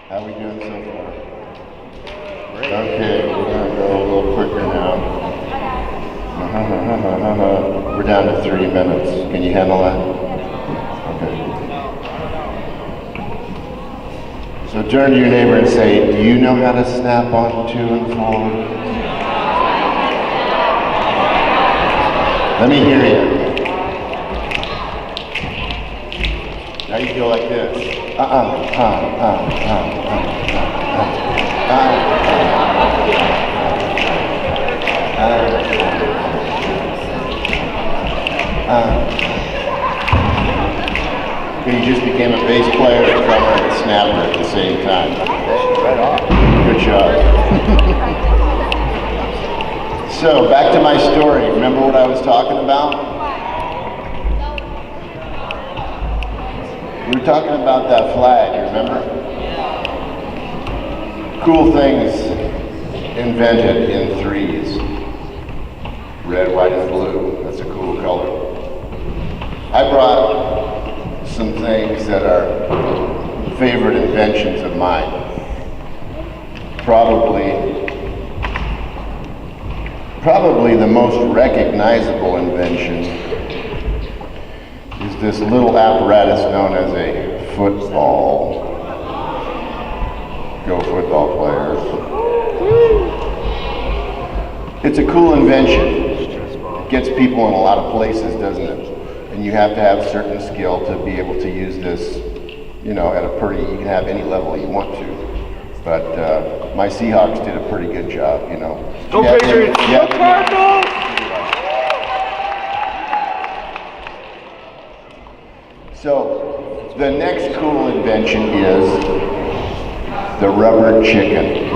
How we doing so far? Okay, we're gonna go a little quicker now. We're down to 3 minutes. Can you handle that? Okay. So turn to your neighbor and say, do you know how to snap on 2 and 4? Let me hear you. Now you go like this. You just became a bass player, a drummer, and a snapper at the same time. Right on. Good job. So, back to my story. Remember what I was talking about? We were talking about that flag, you remember? Cool things invented in 3s. Red, white, and blue. That's a cool color. I brought some things that are favorite inventions of mine. Probably the most recognizable invention is this little apparatus known as a football. Go football players. It's a cool invention. It gets people in a lot of places, doesn't it? And you have to have certain skill to be able to use this, you know, at a you can have any level you want to. But my Seahawks did a pretty good job, you know. Go Patriots! Go Cardinals! So, the next cool invention is the rubber chicken.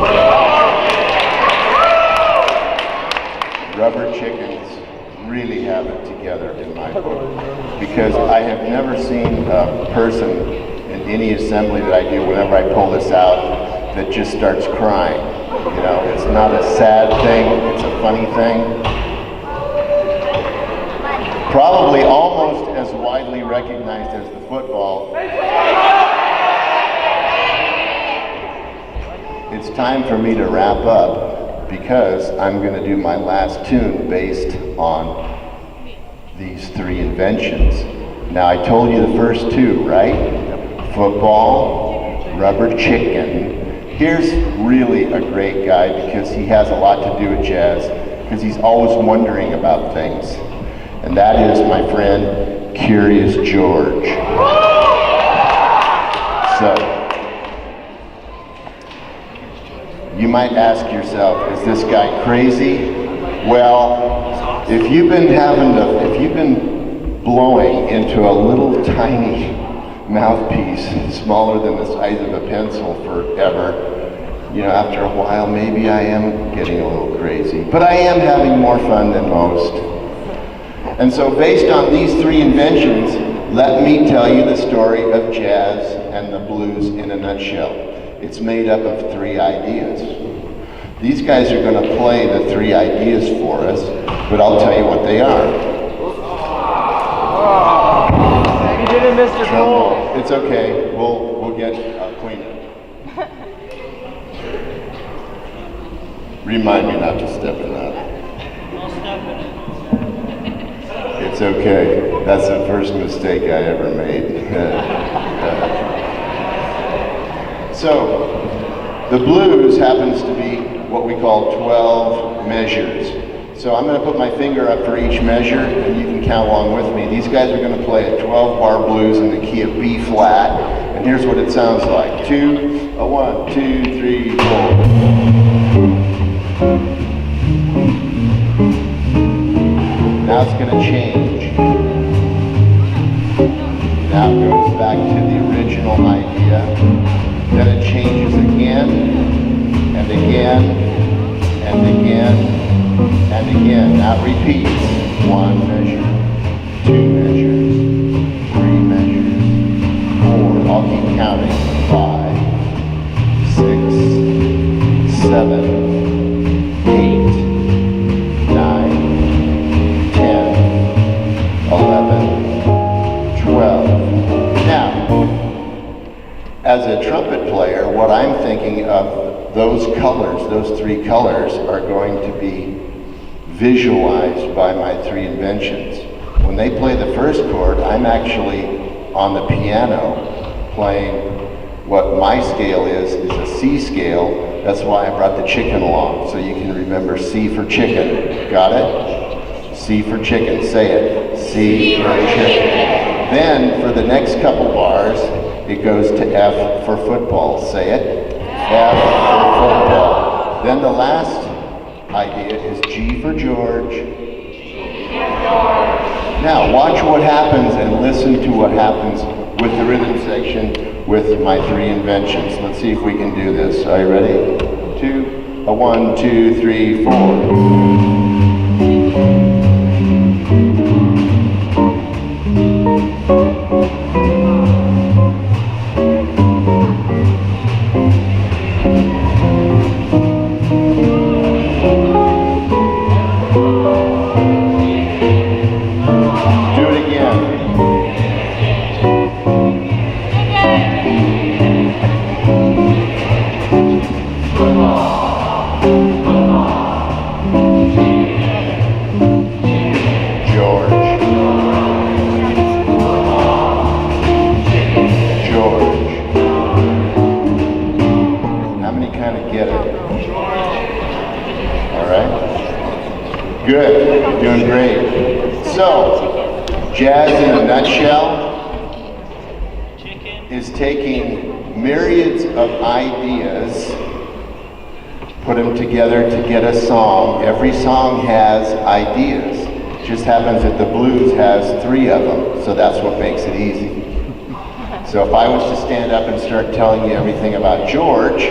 Rubber chickens really have it together in my book, because I have never seen a person in any assembly that I do, whenever I pull this out, that just starts crying. You know, it's not a sad thing, it's a funny thing. Probably almost as widely recognized as the football. It's time for me to wrap up, because I'm going to do my last tune based on these 3 inventions. Now, I told you the first 2, right? Football, rubber chicken. Here's really a great guy, because he has a lot to do with jazz, because he's always wondering about things. And that is my friend, Curious George. So, you might ask yourself, is this guy crazy? Well, if you've been blowing into a little tiny mouthpiece smaller than the size of a pencil forever, you know, after a while, maybe I am getting a little crazy. But I am having more fun than most. And so based on these 3 inventions, let me tell you the story of jazz and the blues in a nutshell. It's made up of 3 ideas. These guys are going to play the 3 ideas for us, but I'll tell you what they are. You didn't miss your goal. It's okay. We'll get acquainted. Remind me not to step in that. It's okay. That's the first mistake I ever made. So, the blues happens to be what we call 12 measures. So I'm going to put my finger up for each measure, and you can count along with me. These guys are going to play a 12-bar blues in the key of B flat, and here's what it sounds like. 1, 2, 3, 4. Now it's going to change. Now it goes back to the original idea. Then it changes again, and again, and again, and again. Now it repeats. 1 measure, 2 measures, 3 measures, 4. I'll keep counting. 5, 6, 7, 8, 9, 10, 11, 12. Now, as a trumpet player, there, what I'm thinking of, those colors, those three colors, are going to be visualized by my three inventions. When they play the first chord, I'm actually on the piano playing what my scale is a C scale. That's why I brought the chicken along, so you can remember C for chicken. Got it? C for chicken. Say it. C for chicken. Then, for the next couple bars, it goes to F for football. Say it. F for football. Then the last idea is G for George. Now, watch what happens and listen to what happens with the rhythm section with my three inventions. Let's see if we can do this. Are you ready? 1, 2, 3, 4. Good, doing great. So, jazz in a nutshell is taking myriads of ideas, put them together to get a song. Every song has ideas. It just happens that the blues has 3 of them, so that's what makes it easy. So if I was to stand up and start telling you everything about George,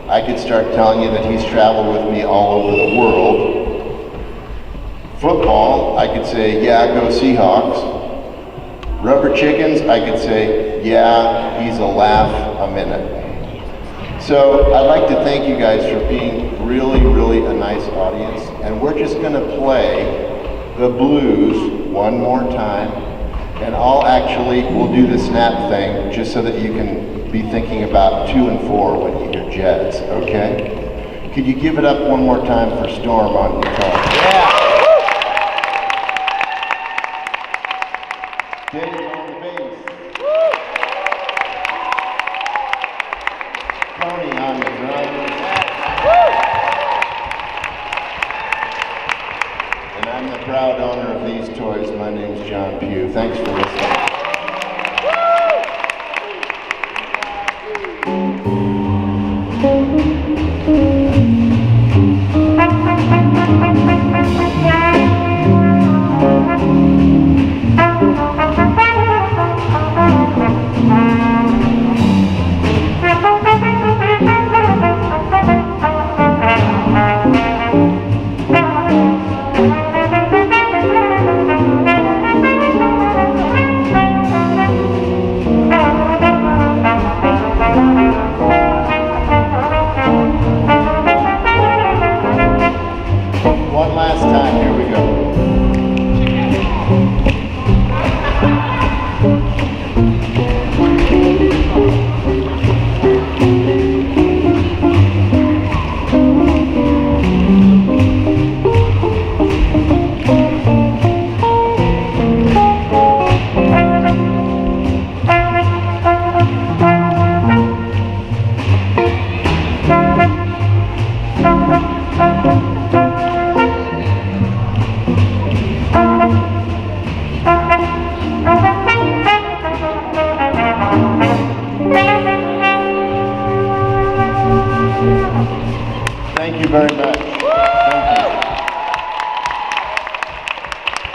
I could start telling you that he's traveled with me all over the world. Football, I could say, yeah, go Seahawks. Rubber chickens, I could say, yeah, he's a laugh a minute. So I'd like to thank you guys for being really, really a nice audience. And we're just gonna play the blues one more time. And we'll do the snap thing just so that you can be thinking about 2 and 4 when you hear jazz, okay? Could you give it up one more time for Storm on guitar? Yeah. David on the bass. Tony on the drums. And I'm the proud owner of these toys. My name's John Pugh. Thanks for listening. One last time, here we go. Thank you very much.